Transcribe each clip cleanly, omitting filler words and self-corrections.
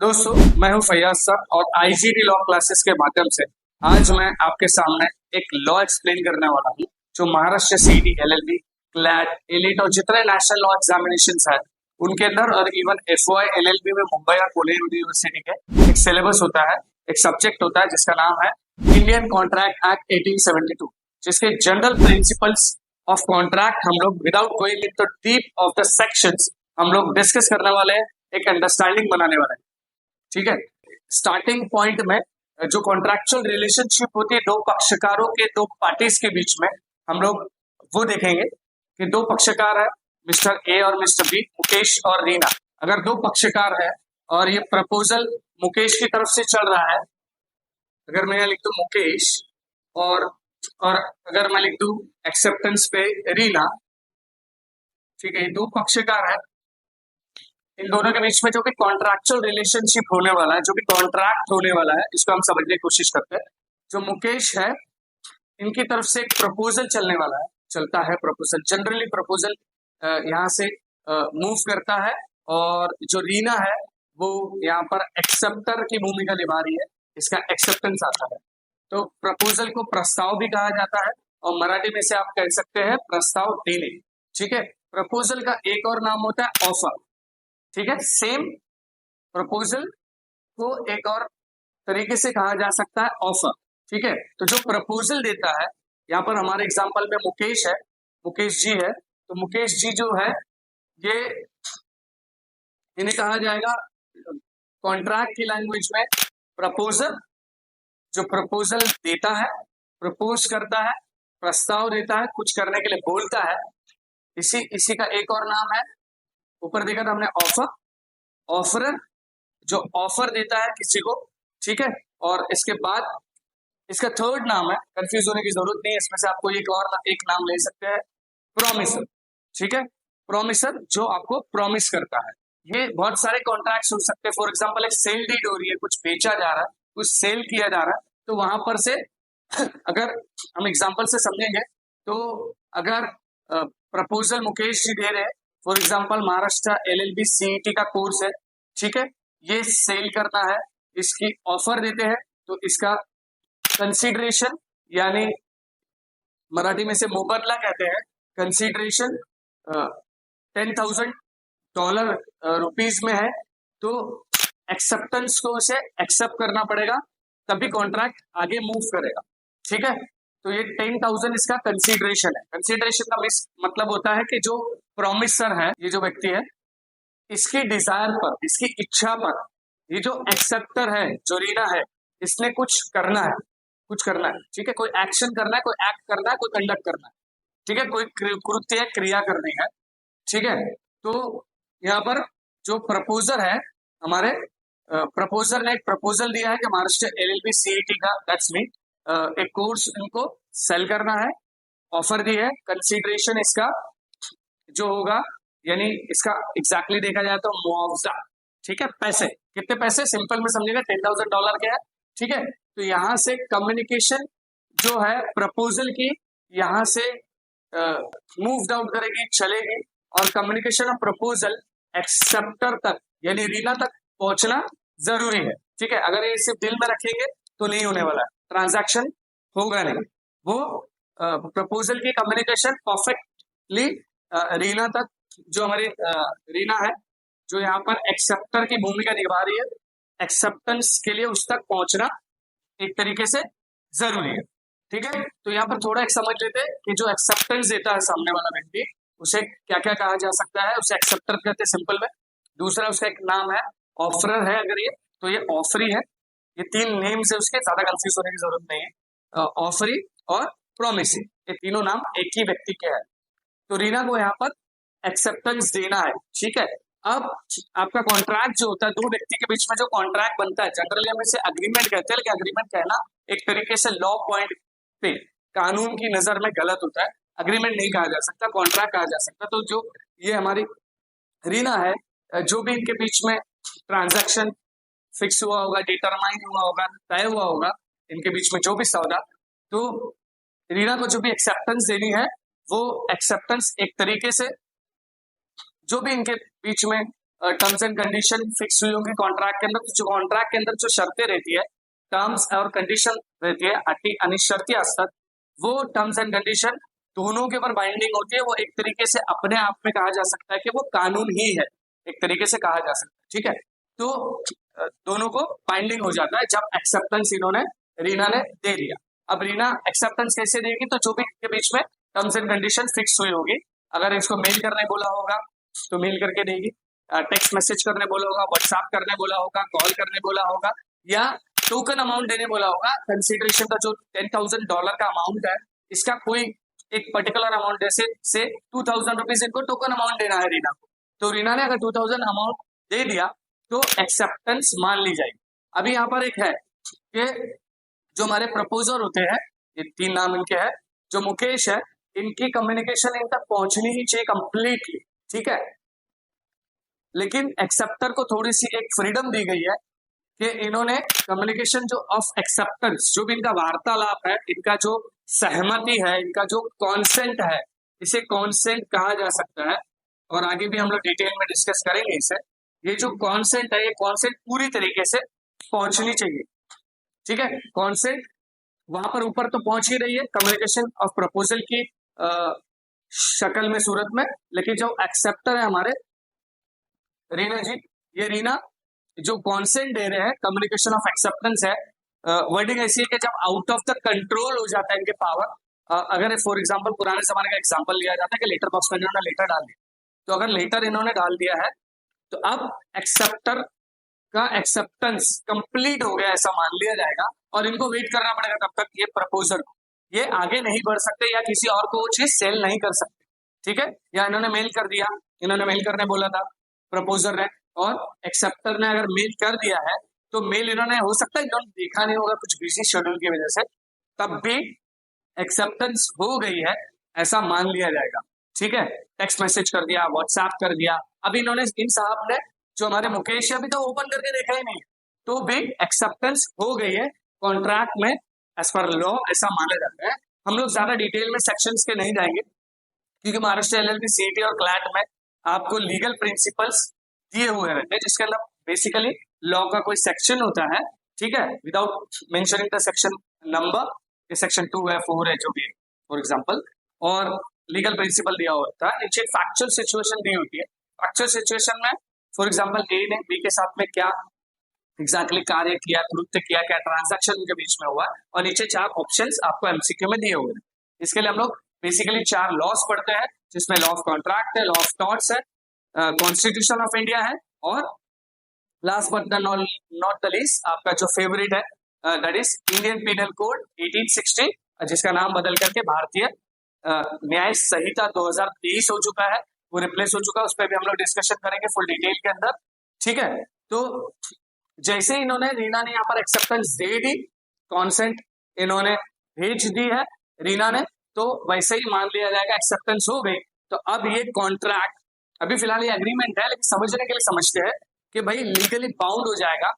दोस्तों, मैं हूं फैयाज सर और आईजीडी लॉ क्लासेस के माध्यम से आज मैं आपके सामने एक लॉ एक्सप्लेन करने वाला हूं जो Maharashtra CET, LLB, CLAT, elite और जितने नेशनल लॉ एग्जामिनेशंस है उनके अंदर और इवन एफओआई एलएलबी में मुंबई और पुणे यूनिवर्सिटी के एक सिलेबस होता है, एक सब्जेक्ट होता है जिसका नाम है इंडियन कॉन्ट्रैक्ट एक्ट 1872, जिसके जनरल प्रिंसिपल्स ऑफ कॉन्ट्रैक्ट हम लोग without going into deep of the sections हम लोग डिस्कस करने वाले हैं, एक अंडरस्टैंडिंग बनाने वाले हैं। ठीक है, स्टार्टिंग पॉइंट में जो कॉन्ट्रैक्चुअल रिलेशनशिप होती है दो पक्षकारों के, दो पार्टीज के बीच में, हम लोग वो देखेंगे कि दो पक्षकार है मिस्टर ए और मिस्टर बी, मुकेश और रीना। अगर दो पक्षकार है और ये प्रपोजल मुकेश की तरफ से चल रहा है, अगर मैं लिख दूं मुकेश और अगर मैं लिख दूं एक्सेप्टेंस पे रीना, ठीक है, ये दो पक्षकार है, इन दोनों के बीच में जो भी कॉन्ट्रैक्चुअल रिलेशनशिप होने वाला है, जो भी कॉन्ट्रैक्ट होने वाला है, इसको हम समझने की कोशिश करते हैं। जो मुकेश है, इनकी तरफ से एक प्रपोजल चलने वाला है, चलता है प्रपोजल, जनरली प्रपोजल यहाँ से मूव करता है और जो रीना है वो यहाँ पर एक्सेप्टर की भूमिका निभा रही है, इसका एक्सेप्टेंस आता है। तो प्रपोजल को प्रस्ताव भी कहा जाता है और मराठी में से आप कह सकते हैं प्रस्ताव देने। ठीक है, प्रपोजल का एक और नाम होता है ऑफर। ठीक है, सेम प्रपोजल को एक और तरीके से कहा जा सकता है ऑफर। ठीक है, तो जो प्रपोजल देता है, यहाँ पर हमारे एग्जांपल में मुकेश है, मुकेश जी है, तो मुकेश जी जो है ये इन्हें कहा जाएगा कॉन्ट्रैक्ट की लैंग्वेज में प्रपोजल। जो प्रपोजल देता है, प्रपोज करता है, प्रस्ताव देता है, कुछ करने के लिए बोलता है, इसी का एक और नाम है, ऊपर देखा था हमने ऑफर, ऑफरर जो ऑफर देता है किसी को। ठीक है, और इसके बाद इसका थर्ड नाम है, कंफ्यूज होने की जरूरत नहीं है, इसमें से आपको एक नाम ले सकते हैं, प्रॉमिसर। ठीक है, प्रॉमिसर जो आपको प्रॉमिस करता है। ये बहुत सारे कॉन्ट्रैक्ट्स हो सकते हैं, फॉर एग्जांपल एक सेल डीड हो रही है, कुछ बेचा जा रहा है, कुछ सेल किया जा रहा है, तो वहां पर से अगर हम एग्जांपल से समझेंगे तो अगर प्रपोजल मुकेश जी दे रहे हैं, for example Maharashtra LLB CET का कोर्स है, ठीक है, ये सेल करना है, इसकी ऑफर देते हैं, तो इसका कंसीडरेशन यानी मराठी में से मुबदला कहते हैं, कंसीडरेशन $10,000 रुपीज में है, तो एक्सेप्टेंस को उसे एक्सेप्ट करना पड़ेगा, तभी कॉन्ट्रैक्ट आगे मूव करेगा। ठीक है, तो ये 10,000 इसका कंसीडरेशन है। कंसीडरेशन का मतलब होता है कि जो प्रॉमिसर है, ये जो व्यक्ति है, इसकी डिजायर पर, इसकी इच्छा पर, ये जो एक्सेप्टर है, जो रीना है, इसने कुछ करना है, कुछ करना है। ठीक है, कोई एक्शन करना है, कोई एक्ट करना है, कोई कंडक्ट करना है। ठीक है, कोई कृत्य क्रिया करनी है। ठीक है, तो यहाँ पर जो प्रपोजर है, हमारे प्रपोजर ने एक प्रपोजल दिया है कि महाराष्ट्र एलएलबी सीईटी का, दैट्स मी, एक कोर्स इनको सेल करना है, ऑफर दी है, कंसीडरेशन इसका जो होगा, यानी इसका एग्जैक्टली देखा जाए तो मुआवजा। ठीक है, पैसे, कितने पैसे, सिंपल में समझेगा $10,000 के है। ठीक है, तो यहाँ से कम्युनिकेशन जो है प्रपोजल की, यहाँ से मूव आउट करेगी, चलेगी, और कम्युनिकेशन ऑफ प्रपोजल एक्सेप्टर तक यानी रीना तक पहुंचना जरूरी है। ठीक है, अगर ये सिर्फ दिल में रखेंगे तो नहीं होने वाला, ट्रांजैक्शन होगा नहीं। वो प्रपोजल की कम्युनिकेशन परफेक्टली रीना तक, जो हमारी रीना है, जो यहाँ पर एक्सेप्टर की भूमिका निभा रही है, एक्सेप्टेंस के लिए उस तक पहुंचना एक तरीके से जरूरी है। ठीक है, तो यहाँ पर थोड़ा एक समझ लेते हैं कि जो एक्सेप्टेंस देता है सामने वाला व्यक्ति, उसे क्या क्या कहा जा सकता है, उसे एक्सेप्टर कहते हैं सिंपल में। दूसरा उसका एक नाम है, ऑफरर है, अगर ये तो ये ऑफरी है। ये तीन नेम से उसके, ज्यादा कंफ्यूज होने की जरूरत नहीं है। ऑफरी और प्रॉमिसी, ये तीनों नाम एक ही व्यक्ति के हैं। तो रीना को यहाँ पर एक्सेप्टेंस देना है। ठीक है, अब आपका कॉन्ट्रैक्ट जो होता है, दो व्यक्ति के बीच में जो कॉन्ट्रैक्ट बनता है, जनरली हम इसे अग्रीमेंट कहते हैं, लेकिन अग्रीमेंट कहना एक तरीके से लॉ पॉइंट पे, कानून की नजर में गलत होता है, अग्रीमेंट नहीं कहा जा सकता, कॉन्ट्रैक्ट कहा जा सकता। तो जो ये हमारी रीना है, जो भी इनके बीच में ट्रांजैक्शन फिक्स हुआ होगा, डिटरमाइन हुआ होगा, तय हुआ होगा, इनके बीच में जो भी सौदा, तो रीना को जो भी एक्सेप्टेंस देनी है, वो एक्सेप्टेंस एक तरीके से जो भी इनके बीच में टर्म्स एंड कंडीशन फिक्स हुई होंगी कॉन्ट्रैक्ट के अंदर। तो जो कॉन्ट्रैक्ट के अंदर जो शर्तें रहती है, टर्म्स और कंडीशन रहती है, अटी आणि शर्ती असतात, वो टर्म्स एंड कंडीशन दोनों के ऊपर बाइंडिंग होती है। वो एक तरीके से अपने आप में कहा जा सकता है कि वो कानून ही है, एक तरीके से कहा जा सकता है, ठीक है। तो दोनों को बाइंडिंग हो जाता है जब एक्सेप्टेंस इन्होंने, रीना ने दे दिया। अब रीना एक्सेप्टेंस कैसे देगी, तो जो भी इनके बीच में टर्म्स एंड कंडीशन फिक्स हुई होगी, अगर इसको मेल करने बोला होगा तो मेल करके देगी, टेक्स्ट मैसेज करने बोला होगा, व्हाट्सएप करने बोला होगा, कॉल करने बोला होगा, या टोकन अमाउंट देने बोला होगा। कंसीडरेशन का जो $10,000 का अमाउंट है, इसका कोई एक पर्टिकुलर अमाउंट, जैसे से 2,000 रुपीज इनको टोकन अमाउंट देना है रीना को, तो रीना ने अगर 2,000 अमाउंट दे दिया तो एक्सेप्टेंस मान ली जाएगी। अभी यहाँ पर एक है कि जो हमारे प्रपोजर होते हैं, ये 3 नाम इनके हैं, जो मुकेश है, इनकी कम्युनिकेशन इन तक पहुंचनी ही चाहिए कंप्लीटली, ठीक है। लेकिन एक्सेप्टर को थोड़ी सी एक फ्रीडम दी गई है कि इन्होंने कम्युनिकेशन जो ऑफ एक्सेप्टेंस, जो भी इनका वार्तालाप है, इनका जो सहमति है, इनका जो कॉन्सेंट है, इसे कॉन्सेंट कहा जा सकता है, और आगे भी हम लोग डिटेल में डिस्कस करेंगे इसे। ये जो कॉन्सेंट है, ये कॉन्सेंट पूरी तरीके से पहुंचनी चाहिए, ठीक है। कॉन्सेंट वहां पर ऊपर तो पहुंच ही रही है कम्युनिकेशन ऑफ प्रपोजल की शक्ल में, सूरत में, लेकिन जो एक्सेप्टर है हमारे रीना जी, ये रीना जो कॉन्सेंट दे रहे हैं, कम्युनिकेशन ऑफ एक्सेप्टेंस है, वर्डिंग ऐसी है कि जब आउट ऑफ द कंट्रोल हो जाता है इनके पावर, अगर फॉर एग्जांपल पुराने जमाने का एग्जांपल लिया जाता है कि लेटर बॉक्स में इन्होंने लेटर डाल दिया, तो अगर लेटर इन्होंने डाल दिया है तो अब एक्सेप्टर का एक्सेप्टेंस कंप्लीट हो गया ऐसा मान लिया जाएगा, और इनको वेट करना पड़ेगा तब तक ये प्रपोजर को, ये आगे नहीं बढ़ सकते या किसी और को वो चीज सेल नहीं कर सकते, ठीक है। या इन्होंने मेल कर दिया, इन्होंने मेल करने बोला था प्रपोजर ने, और एक्सेप्टर ने अगर मेल कर दिया है, तो मेल इन्होंने, हो सकता है इन्होंने देखा नहीं होगा कुछ बिजी शेड्यूल की वजह से, तब भी एक्सेप्टेंस हो गई है ऐसा मान लिया जाएगा, ठीक है। टेक्स्ट मैसेज कर दिया, व्हाट्सएप कर दिया, अभी इन्होंने, इन साहब ने, जो हमारे मुकेश है, अभी तो ओपन करके देखा ही नहीं, तो भी एक्सेप्टेंस हो गई है कॉन्ट्रैक्ट में, एज पर लॉ ऐसा माना जाता है। हम लोग ज्यादा डिटेल में सेक्शंस के नहीं जाएंगे, क्योंकि महाराष्ट्र एलएलबी, सीईटी और क्लैट में आपको लीगल प्रिंसिपल्स दिए हुए रहते हैं, जिसके अंदर बेसिकली लॉ का कोई सेक्शन होता है, ठीक है, without mentioning the section number, section 2 है, 4 है, जो भी है फॉर एग्जांपल, और लीगल प्रिंसिपल दिया होता है, नीचे फैक्चुअल सिचुएशन दी होती है। फैक्चुअल सिचुएशन में फॉर एग्जांपल ए ने बी के साथ में क्या एग्जैक्टली कार्य किया, कृत्य किया, क्या ट्रांजैक्शन उनके बीच में हुआ, और नीचे 4 ऑप्शंस आपको एमसीक्यू में दिए हुए हैं। इसके लिए हम लोग बेसिकली 4 लॉस पढ़ते हैं, जिसमें लॉ ऑफ कॉन्ट्रैक्ट है, लॉ ऑफ टॉर्ट्स है, कॉन्स्टिट्यूशन ऑफ इंडिया है, और last but not the least आपका जो फेवरेट है, that is Indian Penal Code 1860, जिसका नाम बदल करके भारतीय न्याय संहिता 2023 हो चुका है, वो रिप्लेस हो चुका है, उस पर भी हम लोग डिस्कशन करेंगे फुल डिटेल के अंदर, ठीक है। तो जैसे इन्होंने, रीना ने यहाँ पर एक्सेप्टेंस दे दी, कॉन्सेंट इन्होंने भेज दी है रीना ने, तो वैसे ही मान लिया जाएगा एक्सेप्टेंस हो गई। तो अब ये कॉन्ट्रैक्ट, अभी फिलहाल ये एग्रीमेंट है, लेकिन समझने के लिए समझते हैं कि भाई लीगली बाउंड हो जाएगा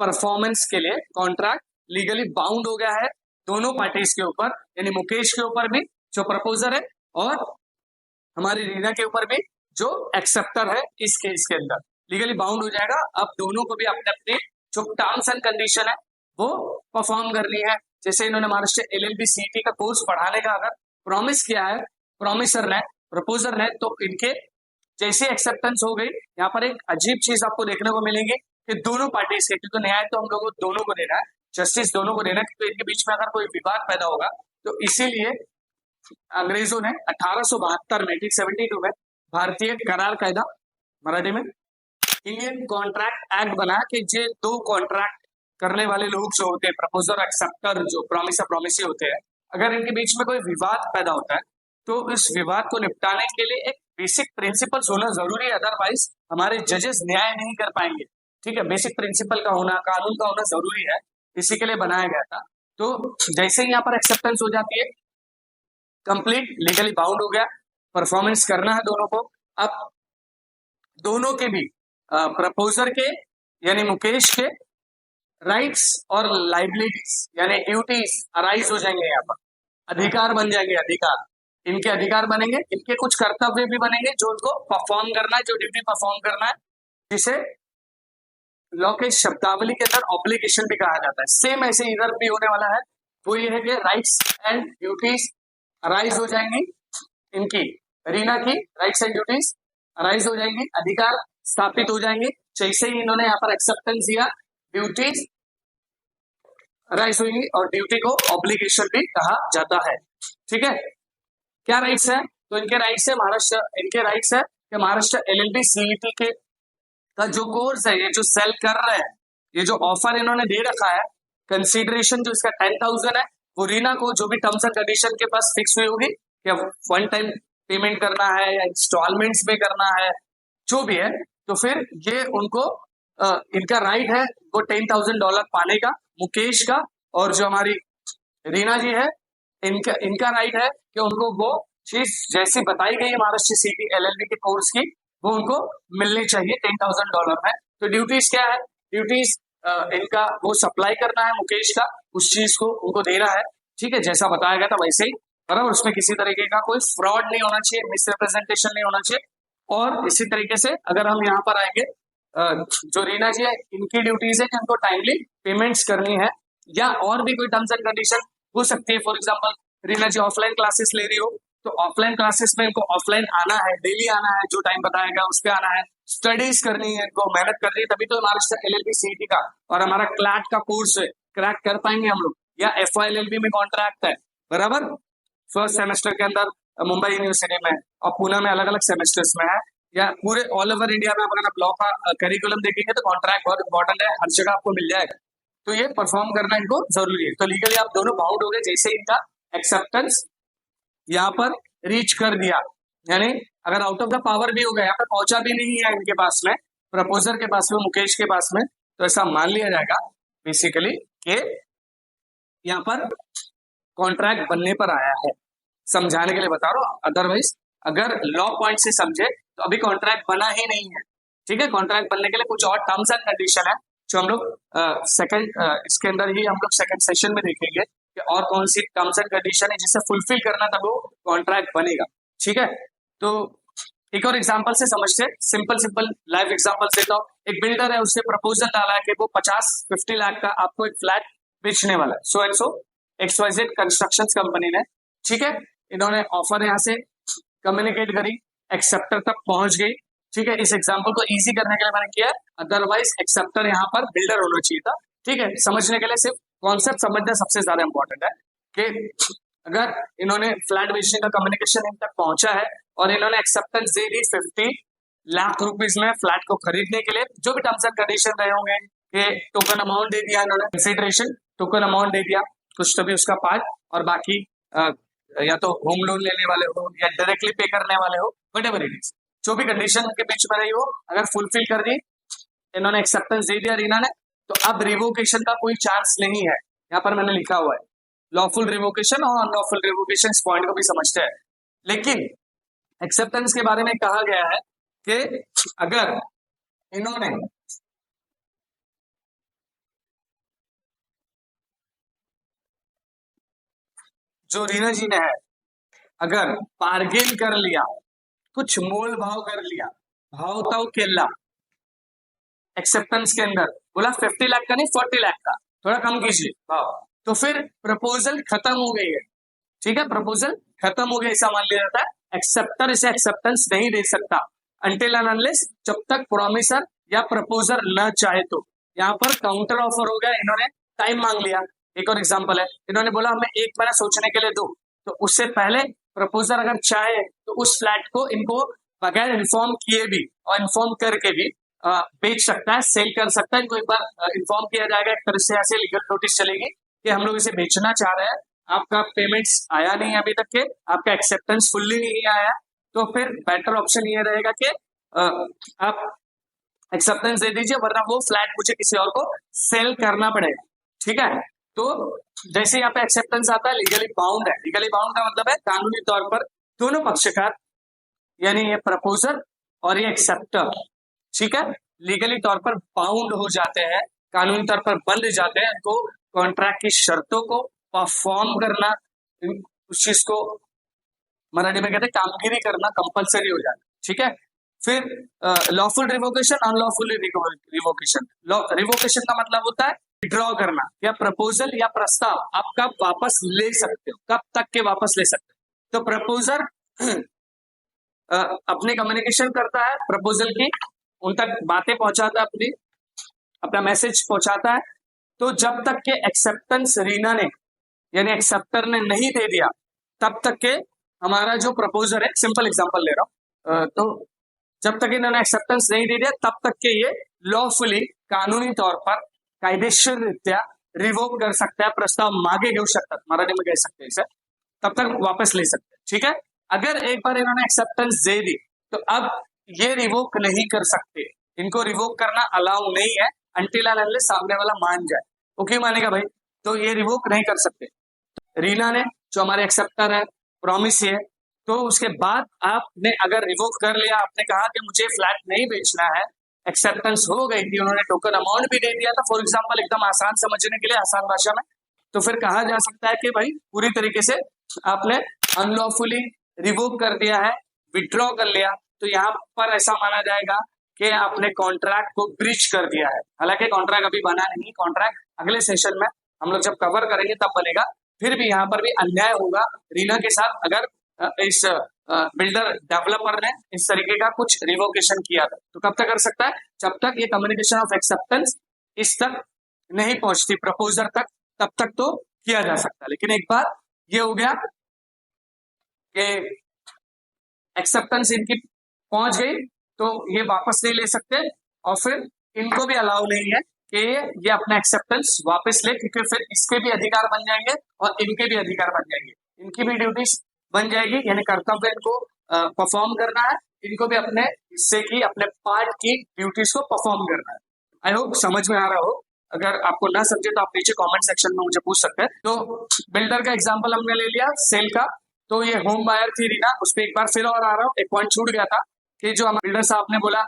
परफॉर्मेंस के लिए, कॉन्ट्रैक्ट लीगली बाउंड हो गया है दोनों पार्टीज के ऊपर, यानी मुकेश के ऊपर भी जो प्रपोजर है, और हमारी रीना के ऊपर भी जो एक्सेप्टर है, इस केस के अंदर लीगली बाउंड हो जाएगा। अब दोनों को भी अपने अपने जो टर्म्स एंड कंडीशन है वो परफॉर्म करनी है। जैसे इन्होंने महाराष्ट्र एलएलबी सीटी का कोर्स पढ़ाने का अगर प्रॉमिस किया है प्रॉमिसर ने, प्रपोजर ने, तो इनके जैसे एक्सेप्टेंस हो गई, यहाँ पर एक अजीब चीज आपको देखने को मिलेगी कि दोनों पार्टी से, क्योंकि न्याय तो हम लोगों को दोनों को देना है, जस्टिस दोनों को देना है, तो इनके बीच में अगर कोई विवाद पैदा होगा, तो इसीलिए अंग्रेजों ने 1872 में 1872 में भारतीय करार कायदा, मराठी में इंडियन कॉन्ट्रैक्ट एक्ट बना कि जे 2 कॉन्ट्रैक्ट करने वाले लोग जो होते हैं, प्रपोजर एक्सेप्टर, जो प्रॉमिसर प्रॉमिसी होते हैं, अगर इनके बीच में कोई विवाद पैदा होता है, तो इस विवाद को निपटाने के लिए एक बेसिक प्रिंसिपल्स होना जरूरी है, अदरवाइज हमारे जजेस न्याय नहीं कर पाएंगे, ठीक है। बेसिक प्रिंसिपल का होना, कानून का होना जरूरी है, इसी के लिए बनाया गया था। तो जैसे ही यहाँ पर एक्सेप्टेंस हो जाती है, कंप्लीट लीगली बाउंड हो गया, परफॉर्मेंस करना है दोनों को। अब दोनों के भी प्रपोजर के यानी मुकेश के राइट्स और लाइबिलिटीज यानी ड्यूटीज अराइज हो जाएंगे, यहाँ पर अधिकार बन जाएंगे, अधिकार इनके अधिकार बनेंगे, इनके कुछ कर्तव्य भी बनेंगे जो उनको परफॉर्म करना है, जो ड्यूटी परफॉर्म करना है, जिसे लॉ के शब्दावली के अंदर ऑब्लिगेशन भी कहा जाता है। सेम ऐसे इधर भी होने वाला है। वो ये है कि राइट्स एंड ड्यूटीज अराइज हो जाएंगी, इनकी रीना की राइट्स एंड ड्यूटीज अराइज हो जाएंगी, अधिकार स्थापित हो जाएंगे। जैसे ही इन्होंने यहाँ पर एक्सेप्टेंस दिया, ड्यूटीज अराइज होंगी और ड्यूटी को ऑब्लिगेशन भी कहा जाता है। ठीक है, क्या राइट्स है? तो इनके राइट्स है महाराष्ट्र, इनके राइट्स है कि महाराष्ट्र एलएलबी सीईटी के का जो कोर्स है, ये जो सेल कर रहे हैं, ये जो ऑफर इन्होंने दे रखा है, कंसीडरेशन जो इसका 10,000 है, वो रीना को जो भी टर्म्स एंड कंडीशन के पास फिक्स हुई होगी कि वन टाइम पेमेंट करना है या इंस्टॉलमेंट्स में करना है, जो भी है, तो फिर ये उनको इनका राइट है वो $10,000 पाने का, मुकेश का, और जो हमारी रीना जी है, इनका राइट है कि उनको वो चीज जैसी बताई गई है महाराष्ट्र सीईटी एलएलबी के कोर्स की, वो उनको मिलनी चाहिए $10,000 में। तो ड्यूटीज क्या है? ड्यूटीज इनका वो सप्लाई करना है मुकेश का, उस चीज को उनको देना है। ठीक है, जैसा बताया गया था वैसे ही, बराबर। उसमें किसी तरीके का कोई फ्रॉड नहीं होना चाहिए, मिसरिप्रेजेंटेशन नहीं होना चाहिए। और इसी तरीके से अगर हम यहाँ पर आएंगे, जो रीना जी है, इनकी ड्यूटीज है कि उनको टाइमली पेमेंट्स करनी है, या और भी कोई टर्म्स एंड कंडीशन हो सकती है। For example Reena ji offline classes ले रही हो, तो ऑफलाइन क्लासेस में इनको ऑफलाइन आना है, डेली आना है, जो टाइम बताया गया उस पर आना है, स्टडीज करनी है, इनको मेहनत करनी है, तभी तो महाराष्ट्र एलएलबी सीईटी का और हमारा क्लैट का कोर्स है, क्रैक कर पाएंगे हम लोग। या एफवाईएलएलबी में कॉन्ट्रैक्ट है, बराबर। फर्स्ट सेमेस्टर के अंदर मुंबई यूनिवर्सिटी में और पुणे में अलग अलग सेमेस्टर्स में है, या पूरे ऑल ओवर इंडिया में अगर आप लॉ का करिकुलम देखेंगे तो कॉन्ट्रैक्ट बहुत इंपॉर्टेंट है, हर जगह आपको मिल जाएगा। तो ये परफॉर्म करना इनको जरूरी है। तो लीगली आप दोनों बाउंड हो गए जैसे इनका एक्सेप्टेंस यहाँ पर रीच कर दिया, यानी अगर आउट ऑफ द पावर भी हो गया, यहाँ पर पहुंचा भी नहीं है इनके पास में, प्रपोजर के पास में, मुकेश के पास में, तो ऐसा मान लिया जाएगा बेसिकली कि यहाँ पर कॉन्ट्रैक्ट बनने पर आया है। समझाने के लिए बता रहा हूँ, अदरवाइज अगर लॉ पॉइंट से समझे तो अभी कॉन्ट्रैक्ट बना ही नहीं है। ठीक है, कॉन्ट्रैक्ट बनने के लिए कुछ और टर्म्स एंड कंडीशन है, जो हम लोग इसके अंदर ही हम लोग सेकंड सेशन में देखेंगे कि और कौन सी टर्म्स एंड कंडीशन है जिसे फुलफिल करना तब वो कॉन्ट्रैक्ट बनेगा। ठीक है, तो एक और एग्जांपल से समझते, सिंपल लाइव एग्जांपल देता हूँ। एक बिल्डर है, उसने प्रपोजल डाला है कि वो 50-50 लाख का आपको एक फ्लैट बेचने वाला है, so and so XYZ construction company ने। ठीक है, इन्होंने ऑफर यहाँ से कम्युनिकेट करी, एक्सेप्टर तक पहुंच गई। ठीक है, इस एग्जांपल को इजी करने के लिए मैंने किया, अदरवाइज एक्सेप्टर यहाँ पर बिल्डर होना चाहिए था। ठीक है, समझने के लिए सिर्फ कॉन्सेप्ट समझना सबसे ज्यादा इंपॉर्टेंट है कि अगर इन्होंने फ्लैट बेचने का कम्युनिकेशन इन तक पहुंचा है और इन्होंने एक्सेप्टेंस दे दी 50 लाख रुपीज में फ्लैट को खरीदने के लिए, जो भी टर्म्स एंड कंडीशन रहे होंगे कि टोकन अमाउंट दे दिया इन्होंने, कंसिडरेशन टोकन अमाउंट दे दिया, कुछ तो भी उसका पार्ट, और बाकी या तो होम लोन लेने वाले हो या डायरेक्टली पे करने वाले हो, व्हाटएवर इट इज, जो भी कंडीशन के बीच में रही हो, अगर फुलफिल कर दी, इन्होंने एक्सेप्टेंस दे दिया रीना ने, तो अब रिवोकेशन का कोई चांस नहीं है। यहाँ पर मैंने लिखा हुआ है लॉफुल रिवोकेशन और अनलॉफुल रिवोकेशन, इस पॉइंट को भी समझते हैं। लेकिन एक्सेप्टेंस के बारे में कहा गया है कि अगर इन्होंने जो रीना जी ने है अगर बार्गेन कर लिया, कुछ मोल भाव कर लिया, भाव ताव केला, एक्सेप्टेंस के अंदर बोला 50 लाख का नहीं 40 लाख का, थोड़ा कम कीजिए भाव, तो फिर प्रपोजल खत्म हो गई है। ठीक है, प्रपोजल खत्म हो गया ऐसा मान लिया जाता है। एक्सेप्टर इसे एक्सेप्टेंस नहीं दे सकता अनटिल एंड अनलेस, जब तक प्रोमिसर या प्रपोजर न चाहे। तो यहाँ पर काउंटर ऑफर हो गया, इन्होंने टाइम मांग लिया। एक और एग्जांपल है, इन्होंने बोला हमें 1 महीना सोचने के लिए दो, तो उससे पहले प्रपोजर अगर चाहे तो उस फ्लैट को इनको बगैर इन्फॉर्म किए भी और इन्फॉर्म करके भी बेच सकता है, सेल कर सकता है। इनको एक बार इन्फॉर्म किया जाएगा, एक तरह से ऐसे लीगल नोटिस चलेगी कि हम लोग इसे बेचना चाह रहे हैं, आपका पेमेंट्स आया नहीं अभी तक के, आपका एक्सेप्टेंस फुल्ली नहीं आया, तो फिर बेटर ऑप्शन ये रहेगा कि आप एक्सेप्टेंस दे दीजिए, वरना वो फ्लैट मुझे किसी और को सेल करना पड़ेगा। ठीक है, तो जैसे यहाँ पे एक्सेप्टेंस आता है, लीगली बाउंड है। लीगली बाउंड का मतलब है कानूनी तौर पर दोनों पक्षकार, यानी ये प्रपोजर और ये एक्सेप्टर, ठीक है, लीगली तौर पर बाउंड हो जाते हैं, कानूनी तौर पर बंध जाते हैं। तो कॉन्ट्रैक्ट की शर्तों को परफॉर्म करना, उस चीज को मराठी में कहते हैं कामगिरी करना कंपलसरी हो जाता है। ठीक है, फिर lawful revocation, unlawful revocation. Revocation का मतलब होता है विड्रॉ करना, या प्रपोजल या प्रस्ताव आप कब वापस ले सकते हो, कब तक के वापस ले सकते हो। तो प्रपोजर अपने कम्युनिकेशन करता है, प्रपोजल की उन तक बातें पहुंचाता है, अपनी अपना मैसेज पहुंचाता है। तो जब तक के एक्सेप्टेंस रीना ने यानी एक्सेप्टर ने नहीं दे दिया, तब तक के हमारा जो प्रपोजर है, सिंपल एग्जांपल ले रहा हूं, तो जब तक इन्होंने एक्सेप्टेंस नहीं दे दिया तब तक के ये लॉफुली कानूनी तौर पर कायदेशीर रीत्या रिवोक कर सकता है, प्रस्ताव मागे घेऊ शकतात, मराठी में कह सकते हैं इसे, तब तक वापस ले सकते हैं। ठीक है, अगर एक बार इन्होंने एक्सेप्टेंस दे दी तो अब ये रिवोक नहीं कर सकते, इनको रिवोक करना अलाउ नहीं है अंटिल एंड अनलेस सामने वाला मान जाए। वो क्यों मानेगा भाई, तो ये रिवोक नहीं कर सकते। रीना ने जो हमारे एक्सेप्टर है, प्रॉमिस है, तो उसके बाद आपने अगर रिवोक कर लिया, आपने कहा कि मुझे फ्लैट नहीं बेचना है, एक्सेप्टेंस हो गई थी, उन्होंने टोकन अमाउंट भी दे दिया था, फॉर एग्जांपल एकदम आसान समझने के लिए, आसान भाषा में, तो फिर कहा जा सकता है कि भाई पूरी तरीके से आपने अनलॉफुली रिवोक कर दिया है, विड्रॉ कर लिया, तो यहाँ पर ऐसा माना जाएगा कि आपने कॉन्ट्रैक्ट को ब्रीच कर दिया है। हालांकि कॉन्ट्रैक्ट अभी बना नहीं, कॉन्ट्रैक्ट अगले सेशन में हम लोग जब कवर करेंगे तब बनेगा। फिर भी यहाँ पर भी अन्याय होगा रीना के साथ अगर इस बिल्डर डेवलपर ने इस तरीके का कुछ रिवोकेशन किया था। तो कब तक कर सकता है, जब तक ये कम्युनिकेशन ऑफ एक्सेप्टेंस इस तक नहीं पहुंचती, प्रपोजर तक, तब तक तो किया जा सकता है। लेकिन एक बार ये हो गया कि एक्सेप्टेंस इनकी पहुंच गई तो ये वापस नहीं ले सकते, और फिर इनको भी अलाउ नहीं है कि ये अपना एक्सेप्टेंस वापस ले, क्योंकि फिर इसके भी अधिकार बन जाएंगे और इनके भी अधिकार बन जाएंगे, इनकी भी ड्यूटीज बन जाएगी, यानी कर्तव्य इनको परफॉर्म करना है, इनको भी अपने हिस्से की, अपने पार्ट की ड्यूटीज को परफॉर्म करना है। आई होप समझ में आ रहा हो। अगर आपको ना समझे तो आप नीचे कमेंट सेक्शन में मुझे पूछ सकते हैं। तो बिल्डर का एग्जांपल हमने ले लिया, सेल का, तो ये होम बायर थी रीना, उस पर एक बार फिर और आ रहा हूँ, एक पॉइंट छूट गया था कि जो हमारे बिल्डर साहब ने बोला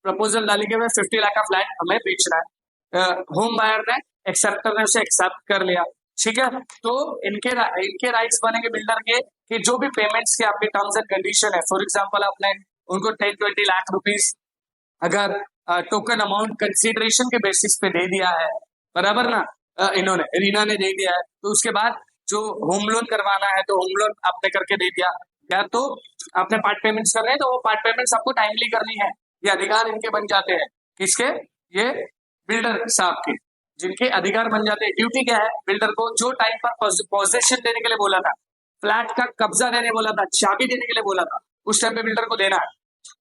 प्रपोजल डालेंगे हुए 50 लाख का फ्लैट हमें बेचना है, होम बायर ने, एक्सेप्टर ने उसे एक्सेप्ट कर लिया, ठीक है, तो इनके राइट्स बनेंगे बिल्डर के कि जो भी पेमेंट्स के आपके टर्म्स एंड कंडीशन है, फॉर एग्जांपल आपने उनको 10-20 लाख रुपीस अगर टोकन अमाउंट कंसीडरेशन के बेसिस पे दे दिया है, बराबर ना, इन्होंने रीना ने दे दिया है, तो उसके बाद जो होम लोन करवाना है तो होम लोन आपने करके दे दिया, या तो आपने पार्ट पेमेंट्स कर रहे हैं तो वो पार्ट पेमेंट्स आपको टाइमली करनी है, ये अधिकार इनके बन जाते हैं, किसके, ये बिल्डर साहब के, जिनके अधिकार बन जाते हैं। ड्यूटी क्या है बिल्डर को, जो टाइम पर पोजेशन देने के लिए बोला था, फ्लैट का कब्जा देने बोला था, चाबी देने के लिए बोला था, उस टाइम पे बिल्डर को देना है,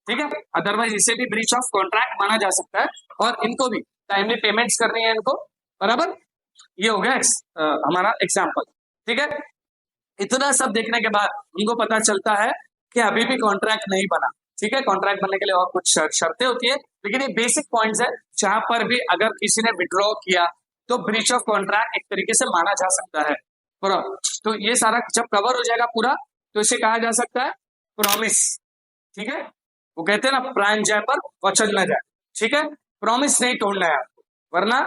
ठीक है, अदरवाइज इसे भी ब्रीच ऑफ कॉन्ट्रैक्ट माना जा सकता है, और इनको भी टाइमली पेमेंट्स करनी है इनको, बराबर। ये हो गया हमारा एग्जाम्पल, ठीक है। इतना सब देखने के बाद उनको पता चलता है कि अभी भी कॉन्ट्रैक्ट नहीं बना, ठीक है, कॉन्ट्रैक्ट बनने के लिए और कुछ शर्तें होती है, लेकिन ये बेसिक पॉइंट्स है जहां पर भी अगर किसी ने विड्रॉ किया तो ब्रीच ऑफ कॉन्ट्रैक्ट एक तरीके से माना जा सकता है पूरा। तो ये सारा जब कवर हो जाएगा पूरा तो इसे कहा जा सकता है प्रॉमिस, ठीक है, वो कहते हैं ना प्राण जाए पर वचन न जाए, ठीक है, प्रॉमिस नहीं तोड़ना है आपको, वरना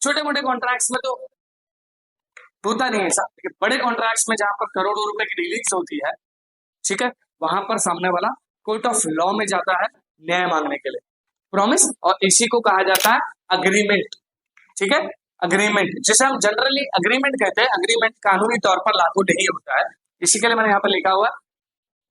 छोटे मोटे कॉन्ट्रैक्ट्स में तो होता नहीं है ऐसा, लेकिन बड़े कॉन्ट्रैक्ट्स में जहां पर करोड़ों रुपए की डीलिंग्स होती है, ठीक है, वहां पर सामने वाला कोर्ट ऑफ लॉ में जाता है न्याय मांगने के लिए, प्रॉमिस, और इसी को कहा जाता है अग्रीमेंट, ठीक है, अग्रीमेंट, जिसे हम जनरली अग्रीमेंट कहते हैं। अग्रीमेंट कानूनी तौर पर लागू नहीं होता है, इसी के लिए मैंने यहाँ पर लिखा हुआ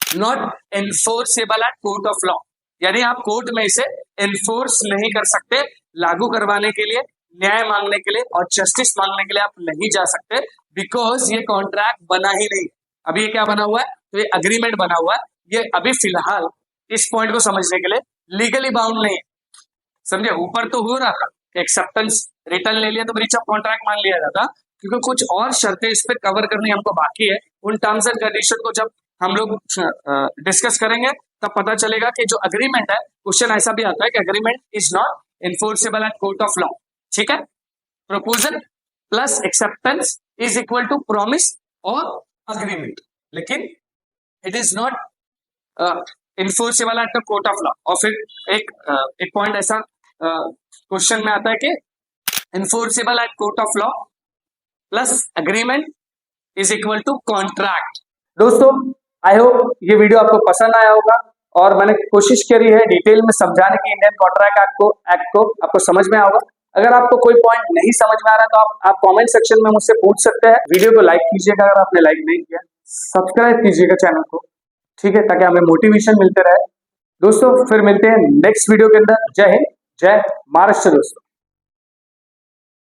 not enforceable eight court of law, यानी आप कोर्ट में इसे एनफोर्स नहीं कर सकते, लागू करवाने के लिए, न्याय मांगने के लिए और जस्टिस मांगने के लिए आप नहीं जा सकते, बिकॉज ये कॉन्ट्रैक्ट बना ही नहीं। अभी ये क्या बना हुआ है, तो ये अग्रीमेंट बना हुआ है, ये अभी फिलहाल इस पॉइंट को समझने के लिए लीगली बाउंड नहीं है, समझे। ऊपर तो हो रहा था एक्सेप्टेंस रिटर्न ले लिया तो ब्रीच ऑफ कॉन्ट्रैक्ट मान लिया जाता, क्योंकि कुछ और शर्तें इस पर कवर करनी हमको बाकी है, उन टर्म्स एंड कंडीशन को जब हम लोग डिस्कस करेंगे तब पता चलेगा कि जो अग्रीमेंट है, क्वेश्चन ऐसा भी आता है कि agreement is not enforceable at court of law, ठीक है, proposal plus acceptance is equal to promise और अग्रीमेंट, लेकिन it is not enforceable at the court of law. और फिर एक पॉइंट ऐसा क्वेश्चन में आता है कि enforceable at court of law plus agreement is equal to contract. दोस्तों आई होप ये वीडियो आपको पसंद आया होगा, और मैंने कोशिश करी है डिटेल में समझाने की इंडियन कॉन्ट्रैक्ट एक्ट को आपको समझ में आएगा। अगर आपको कोई पॉइंट नहीं समझ में आ रहा है तो आप कमेंट सेक्शन में मुझसे पूछ सकते हैं। वीडियो को लाइक कीजिएगा अगर आपने लाइक नहीं किया, सब्सक्राइब कीजिएगा चैनल को, ठीक है, ताकि हमें मोटिवेशन मिलते रहे। दोस्तों फिर मिलते हैं नेक्स्ट वीडियो के अंदर। जय हिंद, जय महाराष्ट्र दोस्तों।